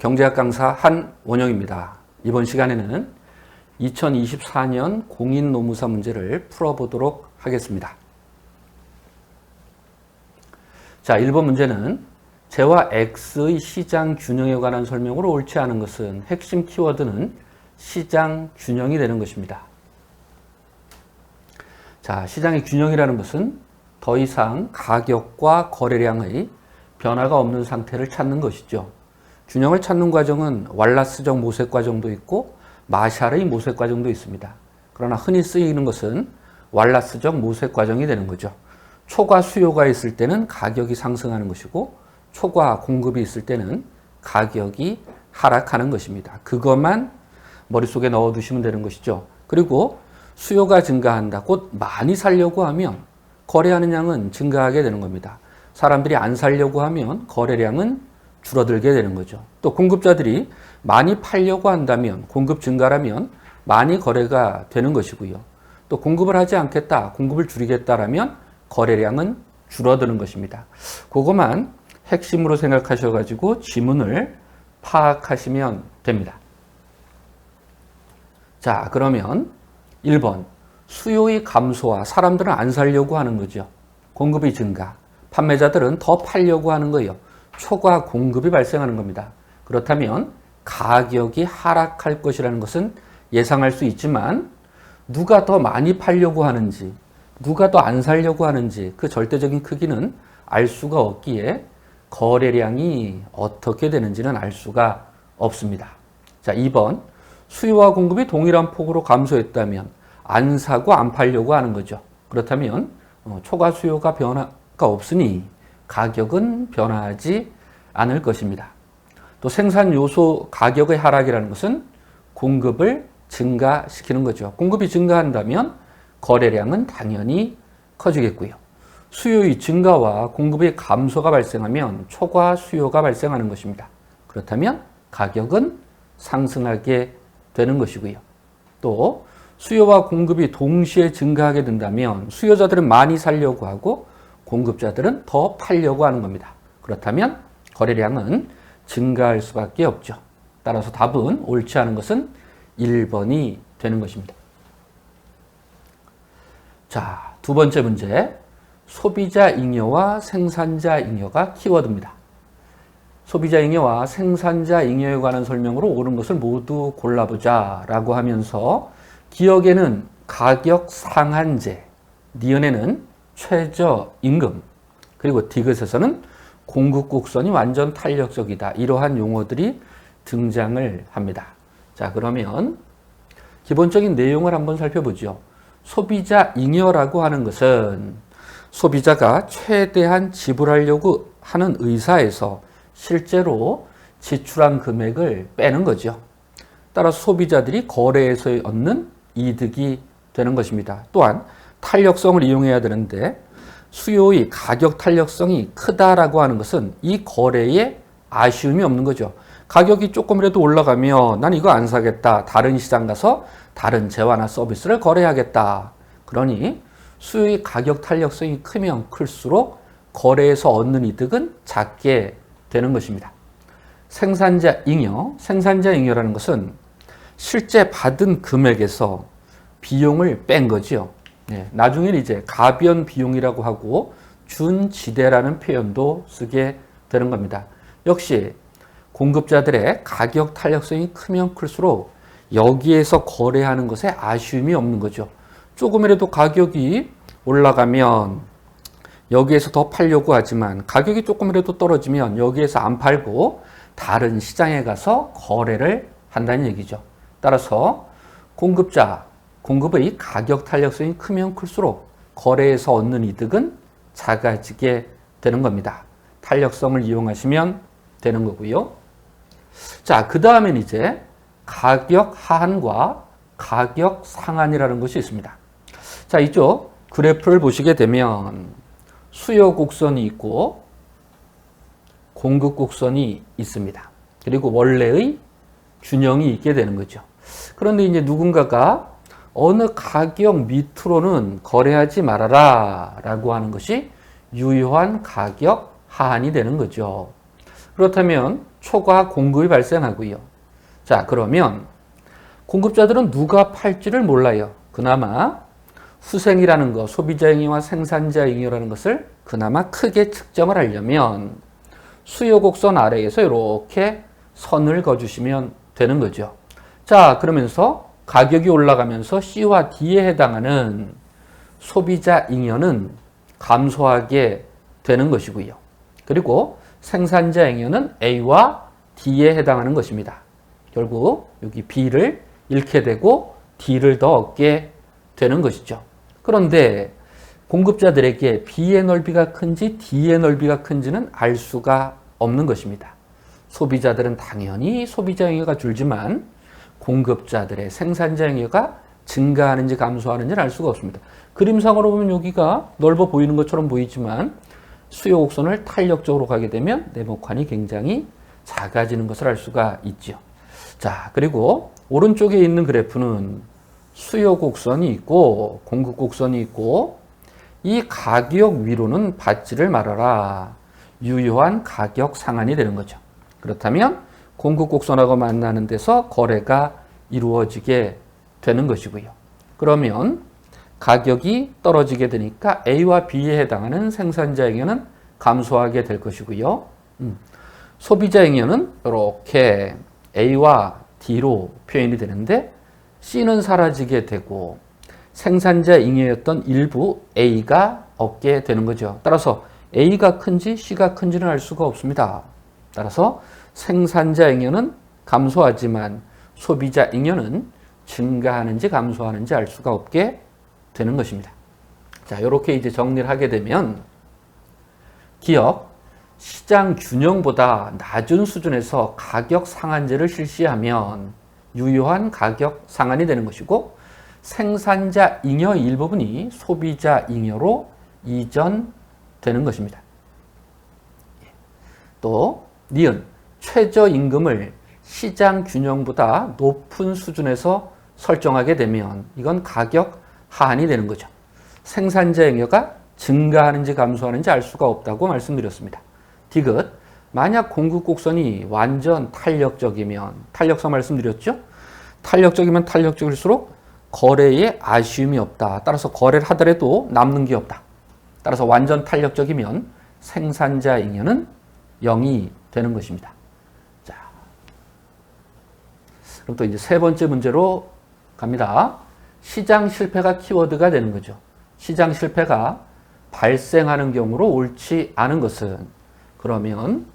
경제학 강사 한원영입니다. 이번 시간에는 2024년 공인노무사 문제를 풀어보도록 하겠습니다. 자, 1번 문제는 재와 X의 시장 균형에 관한 설명으로 옳지 않은 것은 핵심 키워드는 시장 균형이 되는 것입니다. 자, 시장의 균형이라는 것은 더 이상 가격과 거래량의 변화가 없는 상태를 찾는 것이죠. 균형을 찾는 과정은 왈라스적 모색 과정도 있고 마샬의 모색 과정도 있습니다. 그러나 흔히 쓰이는 것은 왈라스적 모색 과정이 되는 거죠. 초과 수요가 있을 때는 가격이 상승하는 것이고 초과 공급이 있을 때는 가격이 하락하는 것입니다. 그것만 머릿속에 넣어두시면 되는 것이죠. 그리고 수요가 증가한다. 곧 많이 사려고 하면 거래하는 양은 증가하게 되는 겁니다. 사람들이 안 사려고 하면 거래량은 줄어들게 되는 거죠. 또 공급자들이 많이 팔려고 한다면 공급 증가라면 많이 거래가 되는 것이고요. 또 공급을 하지 않겠다, 공급을 줄이겠다라면 거래량은 줄어드는 것입니다. 그것만 핵심으로 생각하셔가지고 지문을 파악하시면 됩니다. 자, 그러면 1번 수요의 감소와 사람들은 안 사려고 하는 거죠. 공급이 증가, 판매자들은 더 팔려고 하는 거예요. 초과 공급이 발생하는 겁니다. 그렇다면 가격이 하락할 것이라는 것은 예상할 수 있지만 누가 더 많이 팔려고 하는지, 누가 더 안 사려고 하는지 그 절대적인 크기는 알 수가 없기에 거래량이 어떻게 되는지는 알 수가 없습니다. 자, 2번 수요와 공급이 동일한 폭으로 감소했다면 안 사고 안 팔려고 하는 거죠. 그렇다면 초과 수요가 변화가 없으니 가격은 변화하지 않을 것입니다. 또 생산 요소 가격의 하락이라는 것은 공급을 증가시키는 거죠. 공급이 증가한다면 거래량은 당연히 커지겠고요. 수요의 증가와 공급의 감소가 발생하면 초과 수요가 발생하는 것입니다. 그렇다면 가격은 상승하게 되는 것이고요. 또 수요와 공급이 동시에 증가하게 된다면 수요자들은 많이 사려고 하고 공급자들은 더 팔려고 하는 겁니다. 그렇다면 거래량은 증가할 수밖에 없죠. 따라서 답은 옳지 않은 것은 1번이 되는 것입니다. 자, 두 번째 문제. 소비자 잉여와 생산자 잉여가 키워드입니다. 소비자 잉여와 생산자 잉여에 관한 설명으로 옳은 것을 모두 골라보자 라고 하면서 기역에는 가격 상한제, 니은에는 최저임금, 그리고 디귿에서는 공급곡선이 완전 탄력적이다. 이러한 용어들이 등장을 합니다. 자, 그러면 기본적인 내용을 한번 살펴보죠. 소비자 잉여라고 하는 것은 소비자가 최대한 지불하려고 하는 의사에서 실제로 지출한 금액을 빼는 거죠. 따라서 소비자들이 거래에서 얻는 이득이 되는 것입니다. 또한 탄력성을 이용해야 되는데 수요의 가격 탄력성이 크다라고 하는 것은 이 거래에 아쉬움이 없는 거죠. 가격이 조금이라도 올라가면 난 이거 안 사겠다. 다른 시장 가서 다른 재화나 서비스를 거래하겠다. 그러니 수요의 가격 탄력성이 크면 클수록 거래에서 얻는 이득은 작게 되는 것입니다. 생산자 잉여라는 것은 실제 받은 금액에서 비용을 뺀 거죠. 나중에 이제 가변 비용이라고 하고 준지대라는 표현도 쓰게 되는 겁니다. 역시 공급자들의 가격 탄력성이 크면 클수록 여기에서 거래하는 것에 아쉬움이 없는 거죠. 조금이라도 가격이 올라가면 여기에서 더 팔려고 하지만 가격이 조금이라도 떨어지면 여기에서 안 팔고 다른 시장에 가서 거래를 한다는 얘기죠. 따라서 공급의 가격 탄력성이 크면 클수록 거래에서 얻는 이득은 작아지게 되는 겁니다. 탄력성을 이용하시면 되는 거고요. 자, 그 다음엔 이제 가격 하한과 가격 상한이라는 것이 있습니다. 자, 이쪽 그래프를 보시게 되면 수요 곡선이 있고 공급 곡선이 있습니다. 그리고 원래의 균형이 있게 되는 거죠. 그런데 이제 누군가가 어느 가격 밑으로는 거래하지 말아라 라고 하는 것이 유효한 가격 하한이 되는 거죠. 그렇다면 초과 공급이 발생하고요. 자, 그러면 공급자들은 누가 팔지를 몰라요. 그나마 후생이라는 것, 소비자잉여와 생산자잉여라는 것을 그나마 크게 측정을 하려면 수요 곡선 아래에서 이렇게 선을 그어주시면 되는 거죠. 자, 그러면서 가격이 올라가면서 C와 D에 해당하는 소비자 잉여는 감소하게 되는 것이고요. 그리고 생산자 잉여는 A와 D에 해당하는 것입니다. 결국 여기 B를 잃게 되고 D를 더 얻게 되는 것이죠. 그런데 공급자들에게 B의 넓이가 큰지 D의 넓이가 큰지는 알 수가 없는 것입니다. 소비자들은 당연히 소비자 잉여가 줄지만 공급자들의 생산자 잉여가 증가하는지 감소하는지를 알 수가 없습니다. 그림상으로 보면 여기가 넓어 보이는 것처럼 보이지만 수요 곡선을 탄력적으로 가게 되면 네모칸이 굉장히 작아지는 것을 알 수가 있죠. 자, 그리고 오른쪽에 있는 그래프는 수요 곡선이 있고 공급 곡선이 있고 이 가격 위로는 받지를 말아라. 유효한 가격 상한이 되는 거죠. 그렇다면 공급 곡선하고 만나는 데서 거래가 이루어지게 되는 것이고요. 그러면 가격이 떨어지게 되니까 A와 B에 해당하는 생산자 잉여는 감소하게 될 것이고요. 소비자 잉여는 이렇게 A와 D로 표현이 되는데 C는 사라지게 되고 생산자 잉여였던 일부 A가 얻게 되는 거죠. 따라서 A가 큰지 C가 큰지는 알 수가 없습니다. 따라서 생산자 잉여는 감소하지만 소비자 잉여는 증가하는지 감소하는지 알 수가 없게 되는 것입니다. 자, 이렇게 이제 정리를 하게 되면 기업 시장 균형보다 낮은 수준에서 가격 상한제를 실시하면 유효한 가격 상한이 되는 것이고 생산자 잉여 일부분이 소비자 잉여로 이전되는 것입니다. 또 니은 최저임금을 시장 균형보다 높은 수준에서 설정하게 되면 이건 가격 하한이 되는 거죠. 생산자 잉여가 증가하는지 감소하는지 알 수가 없다고 말씀드렸습니다. 디귿 만약 공급 곡선이 완전 탄력적이면 탄력성 말씀드렸죠? 탄력적이면 탄력적일수록 거래에 아쉬움이 없다. 따라서 거래를 하더라도 남는 게 없다. 따라서 완전 탄력적이면 생산자 잉여는 0이 되는 것입니다. 자, 그럼 또 이제 세 번째 문제로 갑니다. 시장 실패가 키워드가 되는 거죠. 시장 실패가 발생하는 경우로 옳지 않은 것은 그러면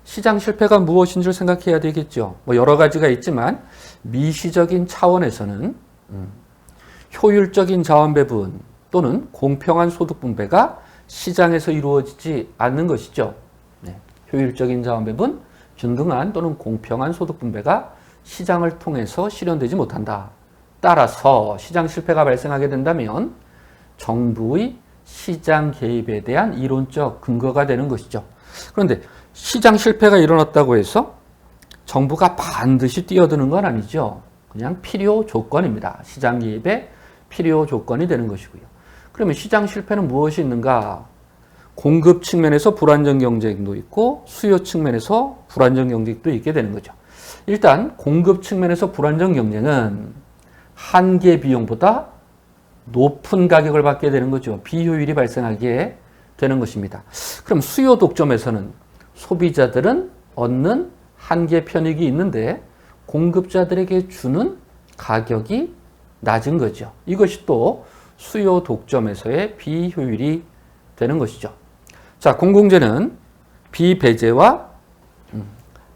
시장 실패가 무엇인지를 생각해야 되겠죠. 뭐 여러 가지가 있지만 미시적인 차원에서는 효율적인 자원 배분 또는 공평한 소득 분배가 시장에서 이루어지지 않는 것이죠. 네. 효율적인 자원 배분, 균등한 또는 공평한 소득 분배가 시장을 통해서 실현되지 못한다. 따라서 시장 실패가 발생하게 된다면 정부의 시장 개입에 대한 이론적 근거가 되는 것이죠. 그런데 시장 실패가 일어났다고 해서 정부가 반드시 뛰어드는 건 아니죠. 그냥 필요 조건입니다. 시장 개입의 필요 조건이 되는 것이고요. 그러면 시장 실패는 무엇이 있는가? 공급 측면에서 불안정 경쟁도 있고 수요 측면에서 불안정 경쟁도 있게 되는 거죠. 일단 공급 측면에서 불안정 경쟁은 한계 비용보다 높은 가격을 받게 되는 거죠. 비효율이 발생하게 되는 것입니다. 그럼 수요 독점에서는 소비자들은 얻는 한계 편익이 있는데 공급자들에게 주는 가격이 낮은 거죠. 이것이 또 수요 독점에서의 비효율이 되는 것이죠. 자, 공공재는 비배제와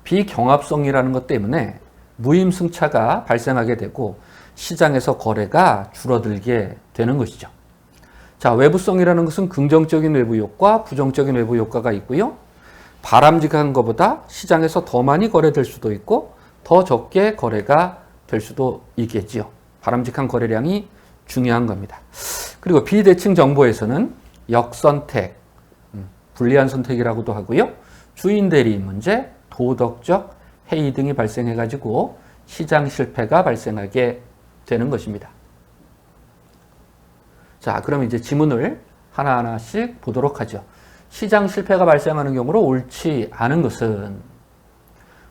비경합성이라는 것 때문에 무임승차가 발생하게 되고 시장에서 거래가 줄어들게 되는 것이죠. 자, 외부성이라는 것은 긍정적인 외부 효과, 부정적인 외부 효과가 있고요. 바람직한 것보다 시장에서 더 많이 거래될 수도 있고 더 적게 거래가 될 수도 있겠지요. 바람직한 거래량이 중요한 겁니다. 그리고 비대칭 정보에서는 역선택, 불리한 선택이라고도 하고요. 주인 대리 문제, 도덕적 해이 등이 발생해가지고 시장 실패가 발생하게 되는 것입니다. 자, 그럼 이제 지문을 하나하나씩 보도록 하죠. 시장 실패가 발생하는 경우로 옳지 않은 것은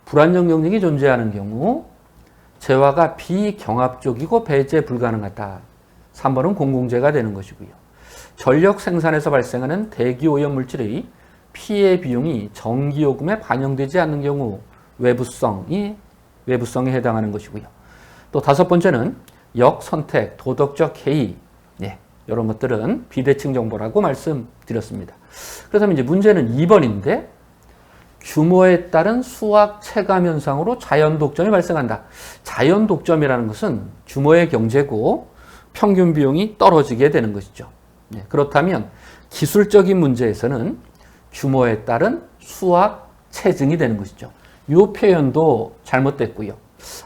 불안정 경쟁이 존재하는 경우 재화가 비경합적이고 배제 불가능하다. 3번은 공공재가 되는 것이고요. 전력 생산에서 발생하는 대기 오염 물질의 피해 비용이 전기요금에 반영되지 않는 경우 외부성에 해당하는 것이고요. 또 다섯 번째는 역선택, 도덕적 해이, 이런 것들은 비대칭 정보라고 말씀드렸습니다. 그렇다면 이제 문제는 2번인데 규모에 따른 수학 체감 현상으로 자연 독점이 발생한다. 자연 독점이라는 것은 규모의 경제고 평균 비용이 떨어지게 되는 것이죠. 그렇다면 기술적인 문제에서는 규모에 따른 수학 체증이 되는 것이죠. 이 표현도 잘못됐고요.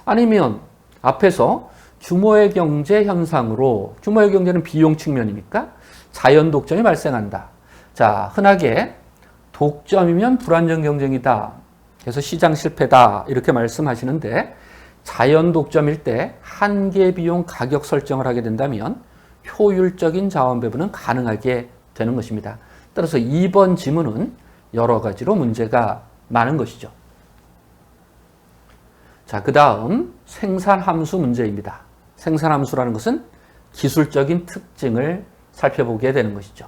아니면 앞에서 규모의 경제 현상으로, 규모의 경제는 비용 측면이니까 자연 독점이 발생한다. 자, 흔하게 독점이면 불안정 경쟁이다. 그래서 시장 실패다. 이렇게 말씀하시는데 자연 독점일 때 한계 비용 가격 설정을 하게 된다면 효율적인 자원 배분은 가능하게 되는 것입니다. 따라서 2번 지문은 여러 가지로 문제가 많은 것이죠. 자, 그 다음 생산함수 문제입니다. 생산함수라는 것은 기술적인 특징을 살펴보게 되는 것이죠.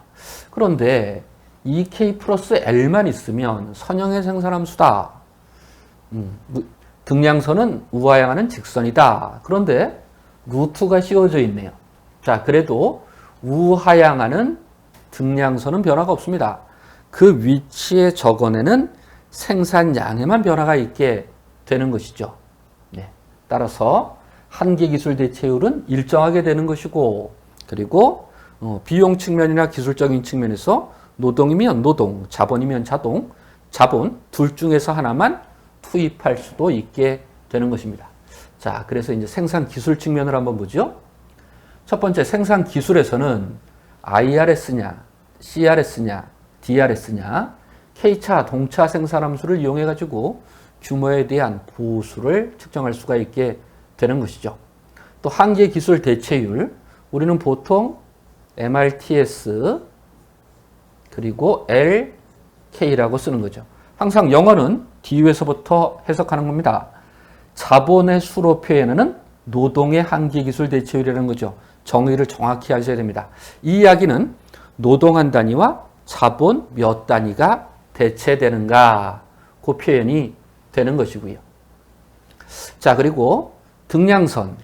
그런데 2K 플러스 L만 있으면 선형의 생산함수다. 등량선은 우하향하는 직선이다. 그런데 루트가 씌워져 있네요. 자, 그래도 우하향하는 등량선은 변화가 없습니다. 그 위치에 적어내는 생산량에만 변화가 있게 되는 것이죠. 따라서 한계기술 대체율은 일정하게 되는 것이고, 그리고 비용 측면이나 기술적인 측면에서 노동이면 노동, 자본이면 자본 둘 중에서 하나만 투입할 수도 있게 되는 것입니다. 자, 그래서 이제 생산 기술 측면을 한번 보죠. 첫 번째 생산 기술에서는 IRS냐, CRS냐, DRS냐, K차, 동차 생산함수를 이용해 가지고 규모에 대한 보수를 측정할 수가 있게 되는 것이죠. 또 한계 기술 대체율, 우리는 보통 MRTS 그리고 LK라고 쓰는 거죠. 항상 영어는 뒤에서부터 해석하는 겁니다. 자본의 수로 표현하는 노동의 한계 기술 대체율이라는 거죠. 정의를 정확히 하셔야 됩니다. 이 이야기는 노동 한 단위와 자본 몇 단위가 대체되는가, 그 표현이 되는 것이고요. 자, 그리고 등량선,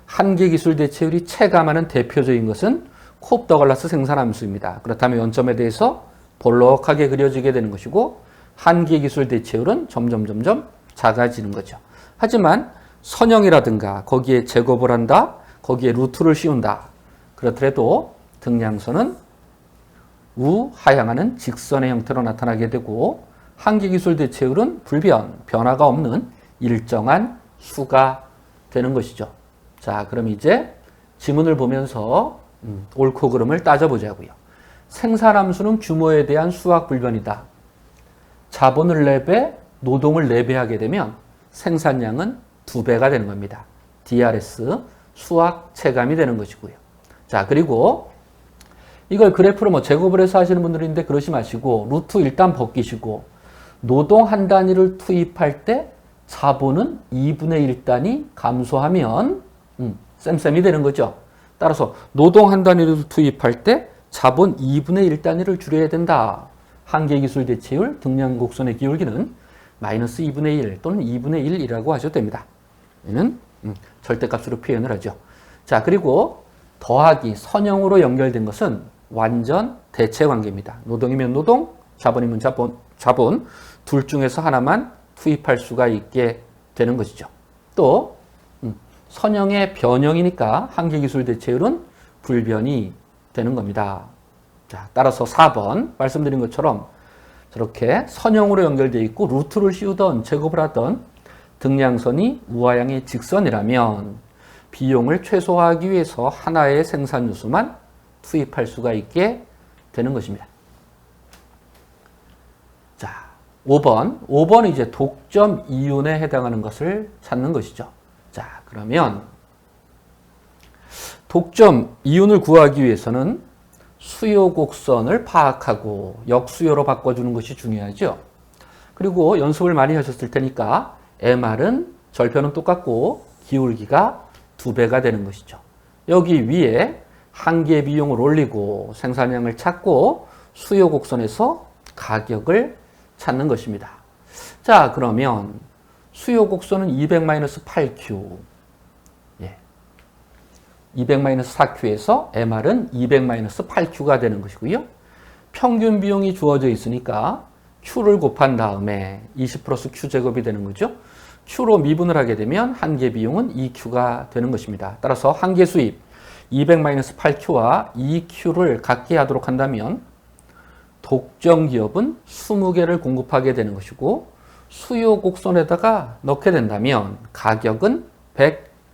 한계 기술 대체율이 체감하는 대표적인 것은 콥-더글라스 생산함수입니다. 그렇다면 원점에 대해서 볼록하게 그려지게 되는 것이고 한계 기술 대체율은 점점 작아지는 거죠. 하지만 선형이라든가 거기에 제곱을 한다, 거기에 루트를 씌운다. 그렇더라도 등량선은 우하향하는 직선의 형태로 나타나게 되고 한계 기술 대체율은 변화가 없는 일정한 수가 되는 것이죠. 자, 그럼 이제 지문을 보면서 옳고 그름을 따져보자고요. 생산함수는 규모에 대한 수학 불변이다. 자본을 4배, 노동을 4배 되면 생산량은 2배가 되는 겁니다. DRS, 수학 체감이 되는 것이고요. 자, 그리고 이걸 그래프로 제곱을 해서 하시는 분들인데 그러지 마시고 루트 일단 벗기시고 노동 한 단위를 투입할 때 자본은 2분의 1 단위 감소하면 쌤쌤이 되는 거죠. 따라서 노동 한 단위를 투입할 때 자본 2분의 1 단위를 줄여야 된다. 한계기술 대체율, 등량 곡선의 기울기는 마이너스 2분의 1 또는 2분의 1이라고 하셔도 됩니다. 얘는 절대값으로 표현을 하죠. 자, 그리고 더하기 선형으로 연결된 것은 완전 대체 관계입니다. 노동이면 노동, 자본이면 자본 둘 중에서 하나만 투입할 수가 있게 되는 것이죠. 또 선형의 변형이니까 한계기술 대체율은 불변이 되는 겁니다. 자, 따라서 4번 말씀드린 것처럼 저렇게 선형으로 연결되어 있고 루트를 씌우던 제곱을 하던 등량선이 우하향의 직선이라면 비용을 최소화하기 위해서 하나의 생산 요소만 투입할 수가 있게 되는 것입니다. 자, 5번은 이제 독점 이윤에 해당하는 것을 찾는 것이죠. 자, 그러면 독점 이윤을 구하기 위해서는 수요 곡선을 파악하고 역수요로 바꿔주는 것이 중요하죠. 그리고 연습을 많이 하셨을 테니까 MR은 절편은 똑같고 기울기가 2배가 되는 것이죠. 여기 위에 한계 비용을 올리고 생산량을 찾고 수요 곡선에서 가격을 찾는 것입니다. 자, 그러면 수요 곡선은 200-8Q. 200-4Q에서 MR은 200-8Q가 되는 것이고요. 평균 비용이 주어져 있으니까 Q를 곱한 다음에 20 플러스 Q 제곱이 되는 거죠. Q로 미분을 하게 되면 한계 비용은 2Q가 되는 것입니다. 따라서 한계 수입 200-8Q와 2Q를 같게 하도록 한다면 독점 기업은 20개를 공급하게 되는 것이고 수요 곡선에다가 넣게 된다면 가격은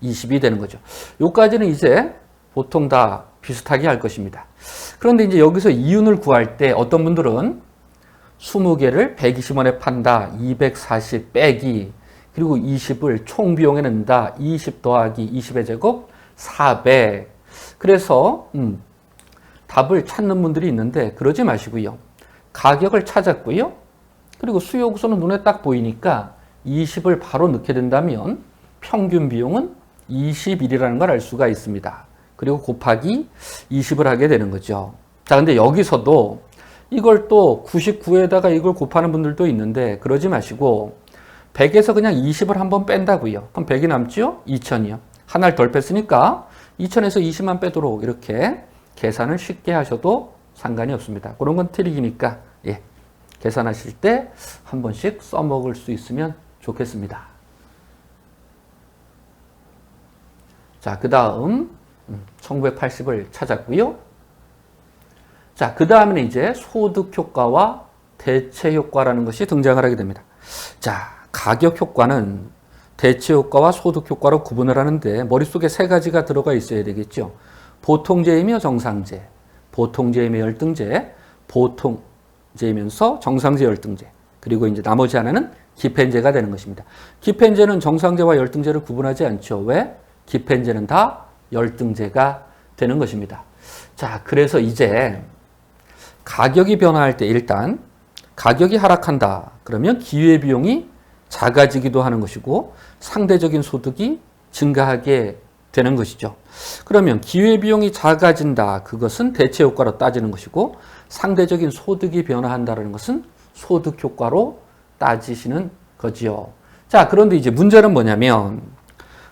120이 되는 거죠. 요까지는 이제 보통 다 비슷하게 할 것입니다. 그런데 이제 여기서 이윤을 구할 때 어떤 분들은 20개를 120원에 판다, 240 빼기, 그리고 20을 총 비용에 넣는다, 20 더하기 20의 제곱, 400. 그래서 답을 찾는 분들이 있는데 그러지 마시고요. 가격을 찾았고요. 그리고 수요 곡선은 눈에 딱 보이니까 20을 바로 넣게 된다면 평균 비용은 21이라는 걸 알 수가 있습니다. 그리고 곱하기 20을 하게 되는 거죠. 자, 근데 여기서도 이걸 또 99에다가 이걸 곱하는 분들도 있는데 그러지 마시고 100에서 그냥 20을 한번 뺀다고요. 그럼 100이 남죠? 2000이요. 하나를 덜 뺐으니까 2000에서 20만 빼도록 이렇게 계산을 쉽게 하셔도 상관이 없습니다. 그런 건 트릭이니까 계산하실 때 한 번씩 써먹을 수 있으면 좋겠습니다. 자, 그 다음 1980을 찾았고요. 자, 그 다음에는 이제 소득 효과와 대체 효과라는 것이 등장을 하게 됩니다. 자, 가격 효과는 대체 효과와 소득 효과로 구분을 하는데 머릿속에 세 가지가 들어가 있어야 되겠죠. 보통제이며 정상제, 보통제이며 열등제, 보통제이면서 정상제 열등제, 그리고 이제 나머지 하나는 기펜제가 되는 것입니다. 기펜제는 정상제와 열등제를 구분하지 않죠. 왜? 기펜제는 다 열등제가 되는 것입니다. 자, 그래서 이제 가격이 변화할 때 일단 가격이 하락한다. 그러면 기회비용이 작아지기도 하는 것이고 상대적인 소득이 증가하게 되는 것이죠. 그러면 기회비용이 작아진다. 그것은 대체 효과로 따지는 것이고 상대적인 소득이 변화한다는 것은 소득 효과로 따지시는 거지요. 자, 그런데 이제 문제는 뭐냐면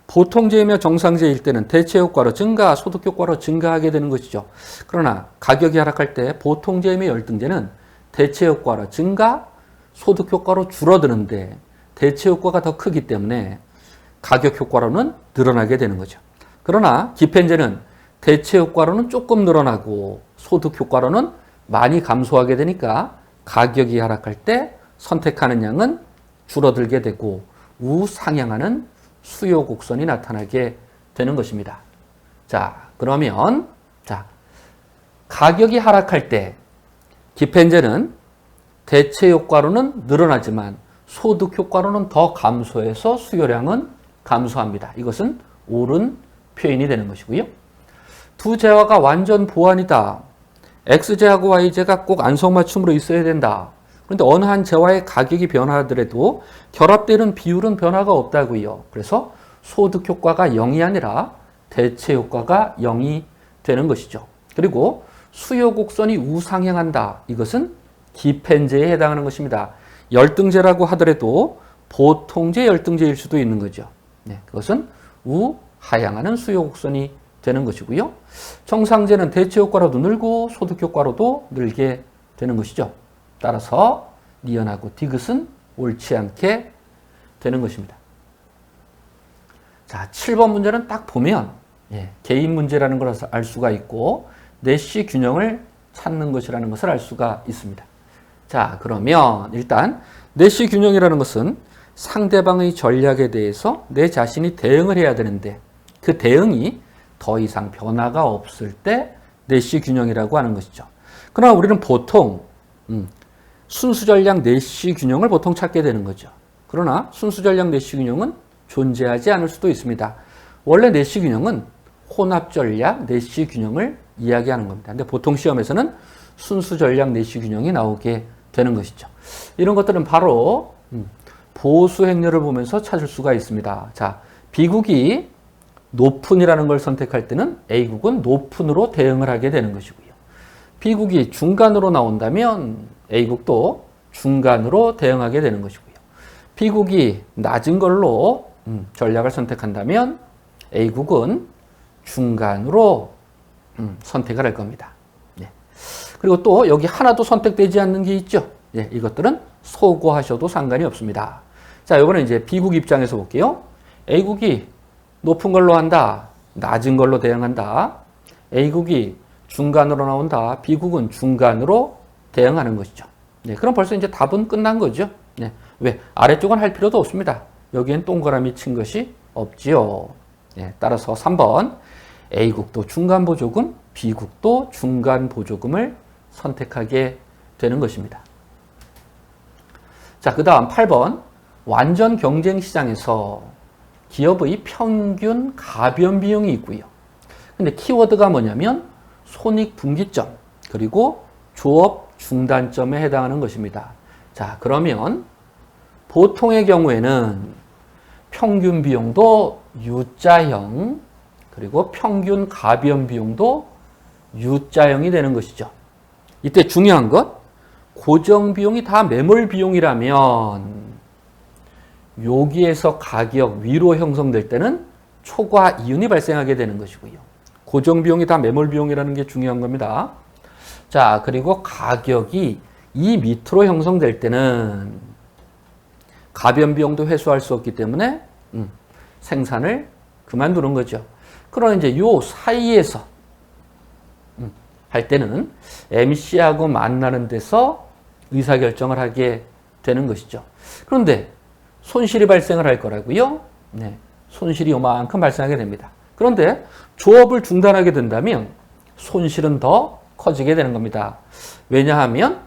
보통제이며 정상제일 때는 대체 효과로 증가, 소득 효과로 증가하게 되는 것이죠. 그러나 가격이 하락할 때 보통제이며 열등제는 대체 효과로 증가, 소득 효과로 줄어드는데 대체 효과가 더 크기 때문에 가격 효과로는 늘어나게 되는 거죠. 그러나 기펜제는 대체 효과로는 조금 늘어나고 소득 효과로는 많이 감소하게 되니까 가격이 하락할 때 선택하는 양은 줄어들게 되고 우상향하는 수요 곡선이 나타나게 되는 것입니다. 자, 그러면 가격이 하락할 때 기펜제는 대체 효과로는 늘어나지만 소득 효과로는 더 감소해서 수요량은 감소합니다. 이것은 옳은 표현이 되는 것이고요. 두 재화가 완전 보완이다. X재하고 Y재가 꼭 안성맞춤으로 있어야 된다. 그런데 어느 한 재화의 가격이 변화하더라도 결합되는 비율은 변화가 없다고요. 그래서 소득 효과가 0이 아니라 대체 효과가 0이 되는 것이죠. 그리고 수요 곡선이 우상향한다. 이것은 기펜제에 해당하는 것입니다. 열등제라고 하더라도 보통제, 열등제일 수도 있는 거죠. 그것은 우하향하는 수요 곡선이 되는 것이고요. 정상제는 대체 효과로도 늘고 소득 효과로도 늘게 되는 것이죠. 따라서 니은하고 디귿은 옳지 않게 되는 것입니다. 자, 7번 문제는 딱 보면 개인 문제라는 걸 알 수가 있고 내시 균형을 찾는 것이라는 것을 알 수가 있습니다. 자, 그러면 일단 내시 균형이라는 것은 상대방의 전략에 대해서 내 자신이 대응을 해야 되는데 그 대응이 더 이상 변화가 없을 때 내시 균형이라고 하는 것이죠. 그러나 우리는 보통 순수 전략 내시 균형을 보통 찾게 되는 거죠. 그러나 순수 전략 내시 균형은 존재하지 않을 수도 있습니다. 원래 내시 균형은 혼합 전략 내시 균형을 이야기하는 겁니다. 근데 보통 시험에서는 순수 전략 내시 균형이 나오게 되는 것이죠. 이런 것들은 바로 보수 행렬을 보면서 찾을 수가 있습니다. 자, B국이 높은이라는 걸 선택할 때는 A국은 높은으로 대응을 하게 되는 것이고요. B국이 중간으로 나온다면 A국도 중간으로 대응하게 되는 것이고요. B국이 낮은 걸로 전략을 선택한다면 A국은 중간으로 선택을 할 겁니다. 예. 그리고 또 여기 하나도 선택되지 않는 게 있죠. 예, 이것들은 소거하셔도 상관이 없습니다. 자, 이거는 이제 B국 입장에서 볼게요. A국이 높은 걸로 한다. 낮은 걸로 대응한다. A국이 중간으로 나온다. B국은 중간으로 대응하는 것이죠. 네, 그럼 벌써 이제 답은 끝난 거죠. 네, 왜? 아래쪽은 할 필요도 없습니다. 여기엔 동그라미 친 것이 없지요. 네, 따라서 3번 A국도 중간 보조금, B국도 중간 보조금을 선택하게 되는 것입니다. 자, 그 다음 8번 완전 경쟁 시장에서 기업의 평균 가변 비용이 있고요. 근데 키워드가 뭐냐면 손익분기점 그리고 조업 중단점에 해당하는 것입니다. 자, 그러면 보통의 경우에는 평균 비용도 U자형 그리고 평균 가변 비용도 U자형이 되는 것이죠. 이때 중요한 것 고정 비용이 다 매몰 비용이라면 여기에서 가격 위로 형성될 때는 초과 이윤이 발생하게 되는 것이고요. 고정 비용이 다 매몰 비용이라는 게 중요한 겁니다. 자, 그리고 가격이 이 밑으로 형성될 때는 가변 비용도 회수할 수 없기 때문에 생산을 그만두는 거죠. 그러나 이제 요 사이에서 할 때는 MC하고 만나는 데서 의사결정을 하게 되는 것이죠. 그런데 손실이 발생을 할 거라고요. 네, 손실이 요만큼 발생하게 됩니다. 그런데 조업을 중단하게 된다면 손실은 더 커지게 되는 겁니다. 왜냐하면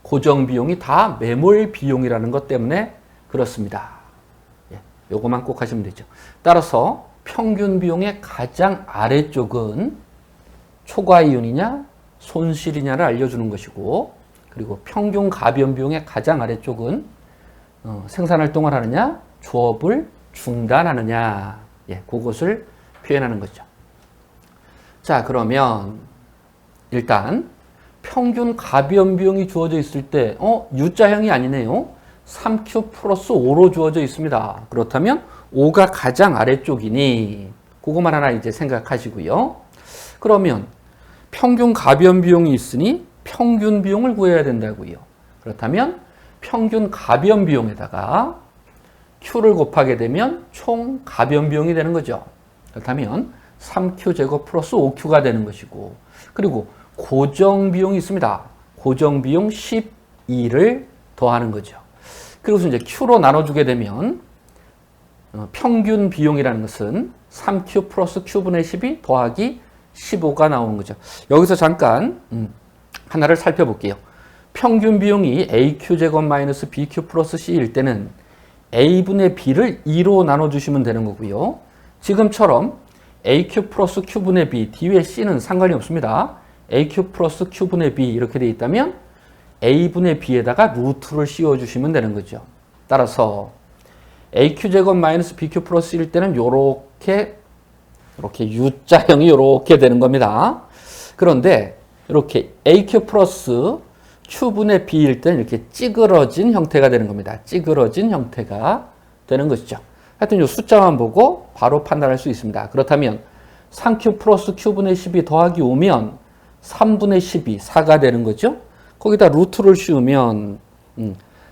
고정 비용이 다 매몰 비용이라는 것 때문에 그렇습니다. 예, 요거만 꼭 하시면 되죠. 따라서 평균 비용의 가장 아래쪽은 초과 이윤이냐 손실이냐를 알려주는 것이고, 그리고 평균 가변 비용의 가장 아래쪽은 생산활동을 하느냐 조업을 중단하느냐, 예, 그것을 표현하는 거죠. 자, 그러면 일단 평균 가변 비용이 주어져 있을 때 U자형이 아니네요. 3Q 플러스 5로 주어져 있습니다. 그렇다면 5가 가장 아래쪽이니 그것만 하나 이제 생각하시고요. 그러면 평균 가변 비용이 있으니 평균 비용을 구해야 된다고요. 그렇다면 평균 가변 비용에다가 Q를 곱하게 되면 총 가변 비용이 되는 거죠. 그렇다면 3Q 제곱 플러스 5Q가 되는 것이고, 그리고 고정 비용이 있습니다. 고정 비용 12를 더하는 거죠. 그리고 이제 Q로 나눠주게 되면 평균 비용이라는 것은 3Q 플러스 Q분의 12 더하기 15가 나오는 거죠. 여기서 잠깐 하나를 살펴볼게요. 평균 비용이 AQ 제곱 마이너스 BQ 플러스 C일 때는 A분의 B를 2로 나눠주시면 되는 거고요. 지금처럼 AQ 플러스 Q분의 B, 뒤에 C는 상관이 없습니다. AQ 플러스 Q분의 B 이렇게 되어 있다면 A분의 B에다가 루트를 씌워주시면 되는 거죠. 따라서 AQ 제곱 마이너스 BQ 플러스 1일 때는 이렇게 U자형이 이렇게 되는 겁니다. 그런데 이렇게 AQ 플러스 Q분의 B일 때는 이렇게 찌그러진 형태가 되는 겁니다. 찌그러진 형태가 되는 것이죠. 하여튼 이 숫자만 보고 바로 판단할 수 있습니다. 그렇다면 3Q 플러스 Q분의 12 더하기 5면 3분의 12, 4가 되는 거죠. 거기다 루트를 씌우면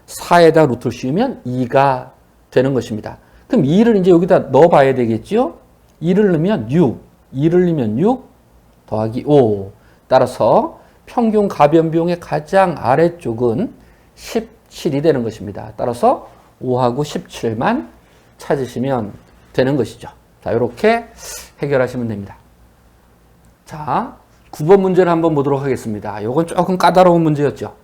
4에다 루트를 씌우면 2가 되는 것입니다. 그럼 2를 이제 여기다 넣어봐야 되겠죠. 2를 넣으면 6, 2를 넣으면 6 더하기 5. 따라서 평균 가변 비용의 가장 아래쪽은 17이 되는 것입니다. 따라서 5하고 17만 찾으시면 되는 것이죠. 자, 이렇게 해결하시면 됩니다. 자, 9번 문제를 한번 보도록 하겠습니다. 이건 조금 까다로운 문제였죠.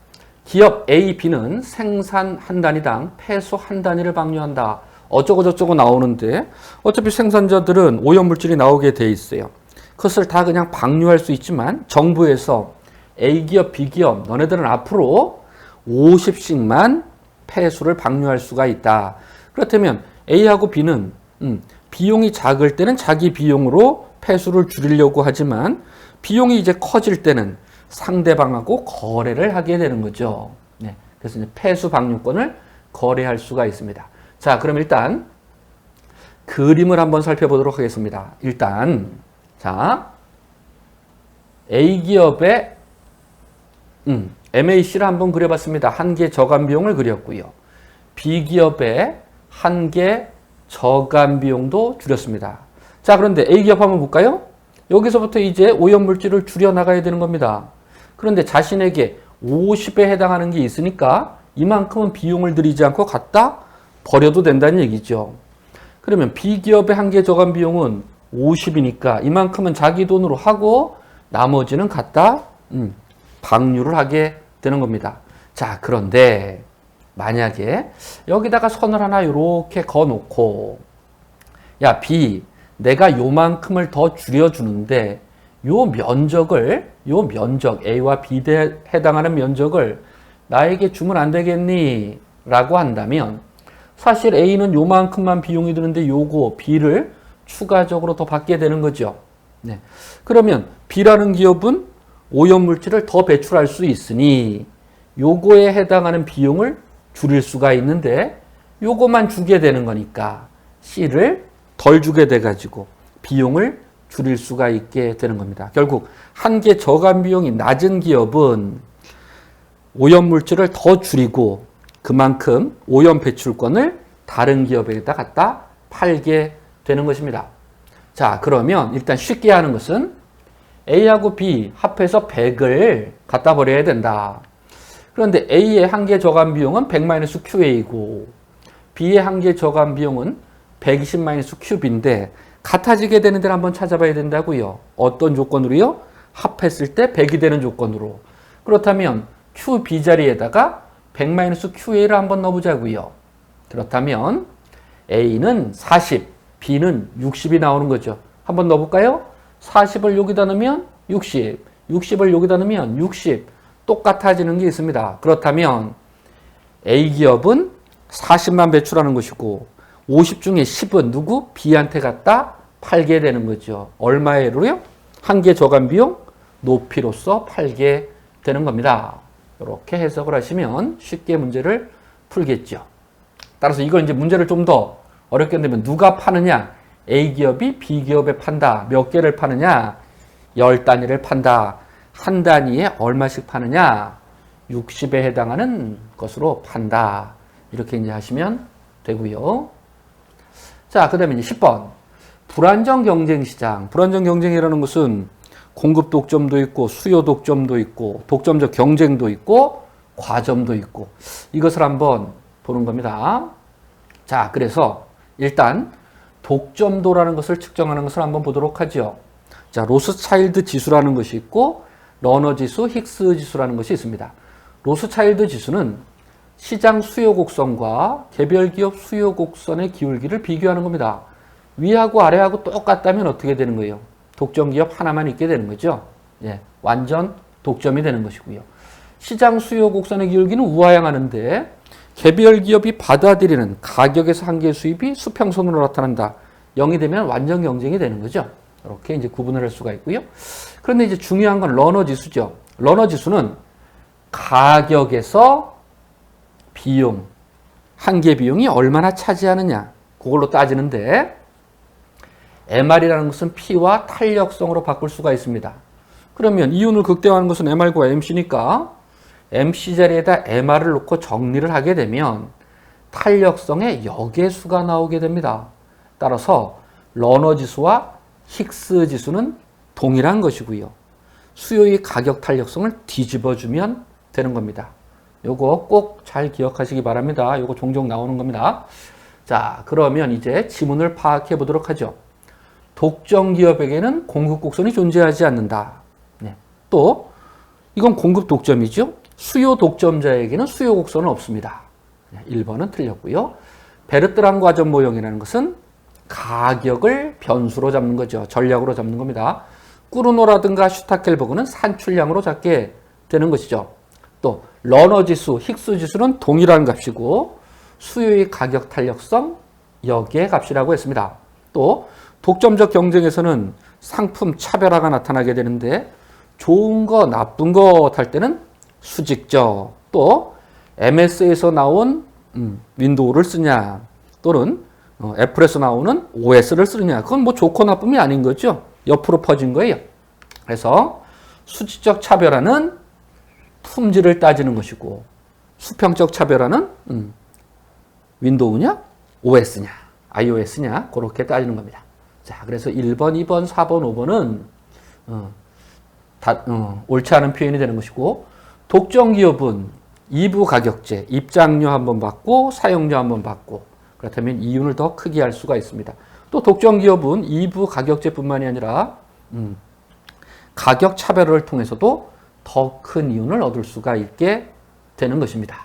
기업 A, B는 생산 한 단위당 폐수 한 단위를 방류한다. 어쩌고 저쩌고 나오는데 어차피 생산자들은 오염물질이 나오게 돼 있어요. 그것을 다 그냥 방류할 수 있지만 정부에서 A기업, B기업 너네들은 앞으로 50씩만 폐수를 방류할 수가 있다. 그렇다면 A하고 B는 비용이 작을 때는 자기 비용으로 폐수를 줄이려고 하지만 비용이 이제 커질 때는 상대방하고 거래를 하게 되는 거죠. 네, 그래서 이제 폐수 방류권을 거래할 수가 있습니다. 자, 그럼 일단 그림을 한번 살펴보도록 하겠습니다. 일단 자, A기업의 MAC를 한번 그려봤습니다. 한계 저감 비용을 그렸고요. B기업의 한계 저감 비용도 줄였습니다. 자, 그런데 A기업 한번 볼까요? 여기서부터 이제 오염물질을 줄여 나가야 되는 겁니다. 그런데 자신에게 50에 해당하는 게 있으니까 이만큼은 비용을 들이지 않고 갖다 버려도 된다는 얘기죠. 그러면 B기업의 한계 저감 비용은 50이니까 이만큼은 자기 돈으로 하고 나머지는 갖다 방류를 하게 되는 겁니다. 자, 그런데 만약에 여기다가 선을 하나 이렇게 그어놓고 야, B, 내가 요만큼을 더 줄여주는데 요 면적 A와 B에 해당하는 면적을 나에게 주면 안 되겠니? 라고 한다면 사실 A는 요만큼만 비용이 드는데 요거 B를 추가적으로 더 받게 되는 거죠. 네. 그러면 B라는 기업은 오염물질을 더 배출할 수 있으니 요거에 해당하는 비용을 줄일 수가 있는데 요거만 주게 되는 거니까 C를 덜 주게 돼가지고 비용을 줄일 수가 있게 되는 겁니다. 결국 한계 저감 비용이 낮은 기업은 오염물질을 더 줄이고 그만큼 오염 배출권을 다른 기업에다 갖다 팔게 되는 것입니다. 자, 그러면 일단 쉽게 하는 것은 A하고 B 합해서 100을 갖다 버려야 된다. 그런데 A의 한계 저감 비용은 100-QA이고 B의 한계 저감 비용은 120-Q인데 같아지게 되는 데를 한번 찾아봐야 된다고요. 어떤 조건으로요? 합했을 때 100이 되는 조건으로. 그렇다면 QB 자리에다가 100-QA를 한번 넣어보자고요. 그렇다면 A는 40, B는 60이 나오는 거죠. 한번 넣어볼까요? 40을 여기다 넣으면 60, 60을 여기다 넣으면 60. 똑같아지는 게 있습니다. 그렇다면 A기업은 40만 배출하는 것이고 50 중에 10은 누구? B한테 갖다 팔게 되는 거죠. 얼마에로요? 한계 저감 비용 높이로서 팔게 되는 겁니다. 이렇게 해석을 하시면 쉽게 문제를 풀겠죠. 따라서 이걸 이제 문제를 좀 더 어렵게 한다면 누가 파느냐? A기업이 B기업에 판다. 몇 개를 파느냐? 10단위를 판다. 한 단위에 얼마씩 파느냐? 60에 해당하는 것으로 판다. 이렇게 이제 하시면 되고요. 자, 그 다음에 이제 10번. 불안정 경쟁 시장. 불안정 경쟁이라는 것은 공급 독점도 있고 수요 독점도 있고 독점적 경쟁도 있고 과점도 있고 이것을 한번 보는 겁니다. 자, 그래서 일단 독점도라는 것을 측정하는 것을 한번 보도록 하죠. 자, 로스차일드 지수라는 것이 있고 러너 지수, 힉스 지수라는 것이 있습니다. 로스차일드 지수는 시장 수요 곡선과 개별 기업 수요 곡선의 기울기를 비교하는 겁니다. 위하고 아래하고 똑같다면 어떻게 되는 거예요? 독점 기업 하나만 있게 되는 거죠. 예, 완전 독점이 되는 것이고요. 시장 수요 곡선의 기울기는 우하향하는데 개별 기업이 받아들이는 가격에서 한계 수입이 수평선으로 나타난다. 0이 되면 완전 경쟁이 되는 거죠. 이렇게 이제 구분을 할 수가 있고요. 그런데 이제 중요한 건 러너 지수죠. 러너 지수는 가격에서 비용, 한계 비용이 얼마나 차지하느냐, 그걸로 따지는데 MR이라는 것은 P와 탄력성으로 바꿀 수가 있습니다. 그러면 이윤을 극대화하는 것은 MR과 MC니까 MC 자리에다 MR을 놓고 정리를 하게 되면 탄력성의 역의수가 나오게 됩니다. 따라서 러너 지수와 힉스 지수는 동일한 것이고요. 수요의 가격 탄력성을 뒤집어주면 되는 겁니다. 요거 꼭 잘 기억하시기 바랍니다. 요거 종종 나오는 겁니다. 자, 그러면 이제 지문을 파악해 보도록 하죠. 독점 기업에게는 공급 곡선이 존재하지 않는다. 네. 또 이건 공급 독점이죠. 수요 독점자에게는 수요 곡선은 없습니다. 1번은 틀렸고요. 베르트랑 과점 모형이라는 것은 가격을 변수로 잡는 거죠. 전략으로 잡는 겁니다. 꾸르노라든가 슈타켈버그는 산출량으로 잡게 되는 것이죠. 또 러너 지수, 힉스 지수는 동일한 값이고 수요의 가격 탄력성 여기에 값이라고 했습니다. 또 독점적 경쟁에서는 상품 차별화가 나타나게 되는데 좋은 거, 나쁜 거 탈 때는 수직적, 또 MS에서 나온 윈도우를 쓰냐 또는 애플에서 나오는 OS를 쓰느냐, 그건 뭐 좋고 나쁨이 아닌 거죠. 옆으로 퍼진 거예요. 그래서 수직적 차별화는 품질을 따지는 것이고 수평적 차별화는 윈도우냐 OS냐 iOS냐 그렇게 따지는 겁니다. 자, 그래서 1번, 2번, 4번, 5번은 옳지 않은 표현이 되는 것이고, 독점 기업은 이부 가격제, 입장료 한번 받고 사용료 한번 받고, 그렇다면 이윤을 더 크게 할 수가 있습니다. 또 독점 기업은 이부 가격제뿐만이 아니라 가격 차별을 통해서도 더 큰 이윤을 얻을 수가 있게 되는 것입니다.